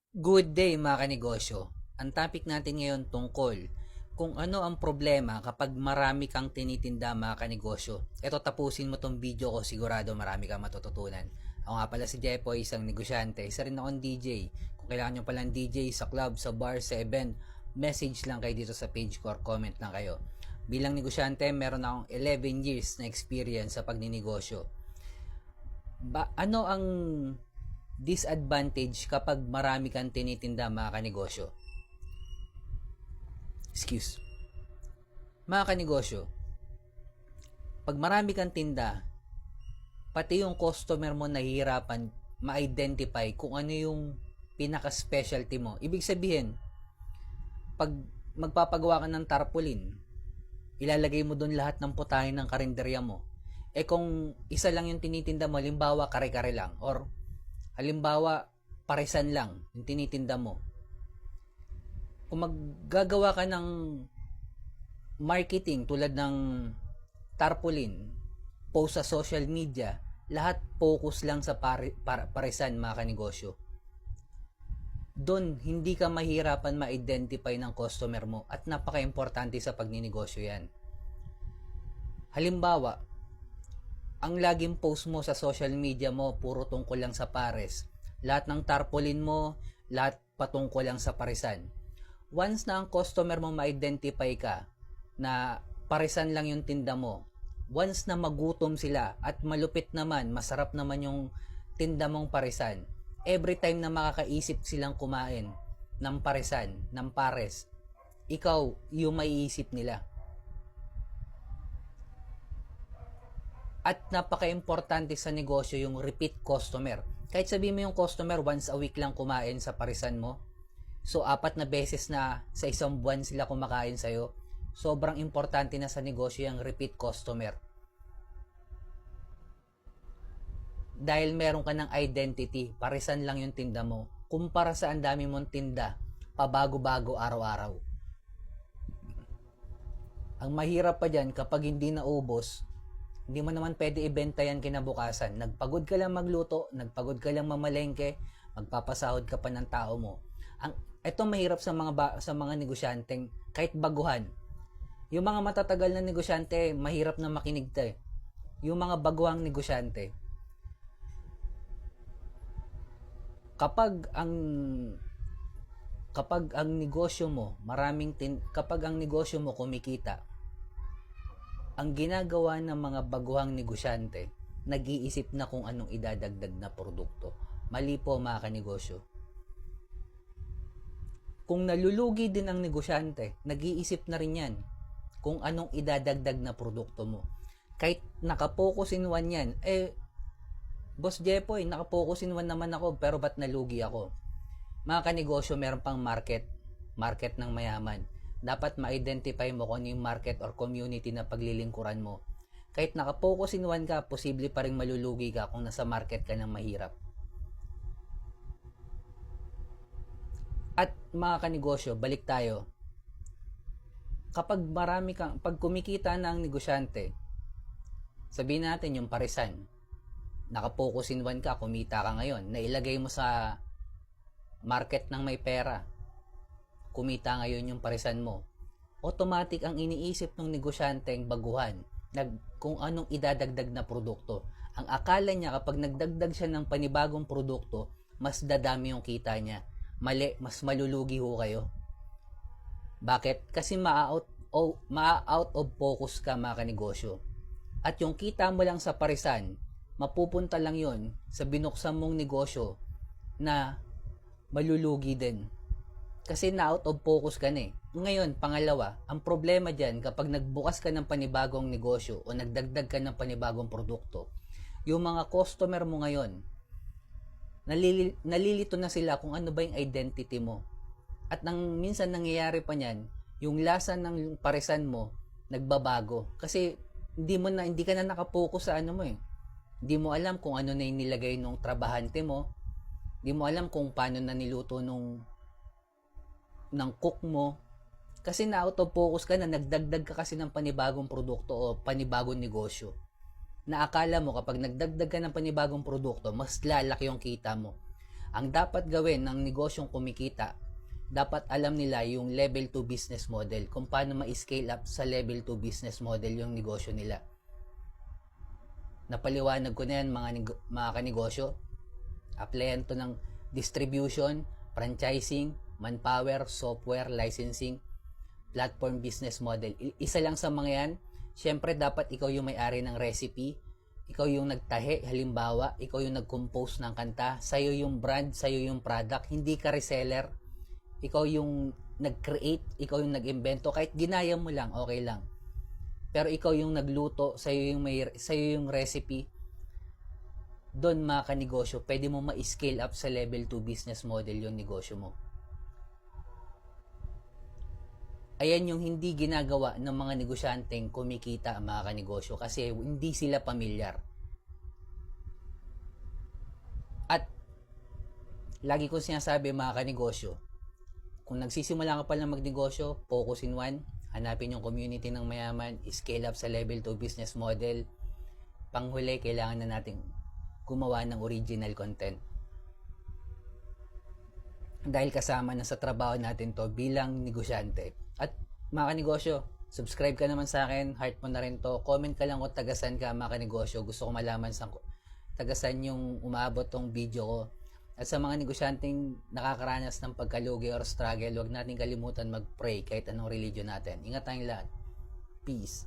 Good day mga kanegosyo. Ang topic natin ngayon tungkol kung ano ang problema kapag marami kang tinitinda mga kanegosyo. Ito, tapusin mo tong video ko, sigurado marami kang matututunan. Ako nga pala si Jepoy, isang negosyante. Isa rin akong DJ. Kung kailangan nyo palang DJ sa club, sa bar, sa event, message lang kayo dito sa page ko or comment lang kayo. Bilang negosyante, meron akong 11 years na experience sa pagninegosyo. Ano ang disadvantage kapag marami kang tinitinda mga kanegosyo? Mga kanegosyo, pag marami kang tinda, pati yung customer mo nahihirapan ma-identify kung ano yung pinaka-specialty mo. Ibig sabihin, pag magpapagawa ka ng tarpaulin, ilalagay mo doon lahat ng putahe ng karinderya mo. Kung isa lang yung tinitinda mo, halimbawa kare-kare lang, or halimbawa parisan lang yung tinitinda mo. Kung maggagawa ka ng marketing tulad ng tarpaulin, post sa social media, lahat focus lang sa parisan mga kanegosyo. Doon, hindi ka mahirapan ma-identify ng customer mo at napaka-importante sa pagninegosyo yan. Halimbawa, ang laging post mo sa social media mo, puro tungkol lang sa pares. Lahat ng tarpaulin mo, lahat patungkol lang sa parisan. Once na ang customer mo ma-identify ka na parisan lang yung tinda mo, once na magutom sila at malupit naman, masarap naman yung tinda mong parisan, every time na makakaisip silang kumain ng parisan, ng pares, ikaw yung maiisip nila. At napaka-importante sa negosyo yung repeat customer. Kahit sabihin mo yung customer once a week lang kumain sa parisan mo, so 4 na beses na sa isang buwan sila kumakain sa'yo, sobrang importante na sa negosyo yung repeat customer. Dahil meron ka ng identity, parisan lang yung tinda mo, kumpara sa ang dami mong tinda, pabago-bago araw-araw. Ang mahirap pa dyan, kapag hindi naubos, hindi mo naman pwede ibenta yan kinabukasan. Nagpagod ka lang magluto, nagpagod ka lang mamalengke, magpapasahod ka pa ng tao mo. Ito mahirap sa mga negosyanteng kahit baguhan. Yung mga matatagal na negosyante, mahirap na makinig to. Yung mga baguhang negosyante, kapag ang negosyo mo kapag ang negosyo mo kumikita, ang ginagawa ng mga baguhang negosyante, nag-iisip na kung anong idadagdag na produkto. Mali po mga kanegosyo. Kung nalulugi din ang negosyante, nag-iisip na rin yan kung anong idadagdag na produkto mo. Kahit nakapokus in one yan, Boss Jepoy, nakapokus in one naman ako, pero ba't nalugi ako? Mga kanegosyo, meron pang market ng mayaman. Dapat ma-identify mo kung ano yung market or community na paglilingkuran mo. Kahit nakapokus in one ka, posible pa rin malulugi ka kung nasa market ka ng mahirap. At mga kanegosyo, balik tayo. Kapag pag kumikita na ang negosyante, sabihin natin yung parisan, nakapokus in one ka, kumita ka ngayon, nailagay mo sa market ng may pera, kumita ngayon yung parisan mo, automatic ang iniisip ng negosyante ang baguhan kung anong idadagdag na produkto. Ang akala niya kapag nagdagdag siya ng panibagong produkto, mas dadami yung kita niya. Mali, mas malulugi ho kayo. Bakit? Kasi ma-out of focus ka mga kanegosyo. At yung kita mo lang sa parisan, mapupunta lang yon sa binuksan mong negosyo na malulugi din. Kasi na out of focus ka na eh. Ngayon, pangalawa, ang problema dyan kapag nagbukas ka ng panibagong negosyo o nagdagdag ka ng panibagong produkto, yung mga customer mo ngayon, nalilito na sila kung ano ba yung identity mo. At minsan nangyayari pa niyan, yung lasa ng parisan mo nagbabago. Kasi hindi ka na nakapokus sa ano mo eh. Hindi mo alam kung ano na yung nilagay nung trabahante mo. Hindi mo alam kung paano na niluto ng cook mo. Kasi na out of focus ka na, nagdagdag ka kasi ng panibagong produkto o panibagong negosyo. Na akala mo kapag nagdagdag ka ng panibagong produkto, mas lalaki yung kita mo. Ang dapat gawin ng negosyong kumikita, dapat alam nila yung level 2 business model, kung paano ma-scale up sa level 2 business model yung negosyo nila. Napaliwanag ko na yan mga kanegosyo. Applyan to ng distribution, franchising, manpower, software, licensing, platform business model. Isa lang sa mga yan, syempre dapat ikaw yung may-ari ng recipe, ikaw yung nagtahe, halimbawa, ikaw yung nag-compose ng kanta, sa'yo yung brand, sa'yo yung product, hindi ka reseller, ikaw yung nag-create, ikaw yung nag-invento, kahit ginaya mo lang, okay lang. Pero ikaw yung nagluto, sa'yo yung recipe, doon mga kanegosyo, pwede mo ma-scale up sa level 2 business model yung negosyo mo. Ayan yung hindi ginagawa ng mga negosyanteng kumikita mga kanegosyo kasi hindi sila pamilyar. At lagi ko sinasabi mga kanegosyo, kung nagsisimula ka pa lang magnegosyo, focus in one, hanapin yung community ng mayaman, scale up sa level 2 business model. Panghuli, kailangan na natin gumawa ng original content. Dahil kasama na sa trabaho natin to bilang negosyante. At mga kanegosyo, subscribe ka naman sa akin, heart mo na rin to, comment ka lang kung tagasan ka mga kanegosyo, gusto ko malaman sa tagasan yung umaabot tong video ko. At sa mga negosyanteng nakakaranas ng pagkalugi or struggle, huwag natin kalimutan mag-pray kahit anong religion natin. Ingat tayong lahat. Peace.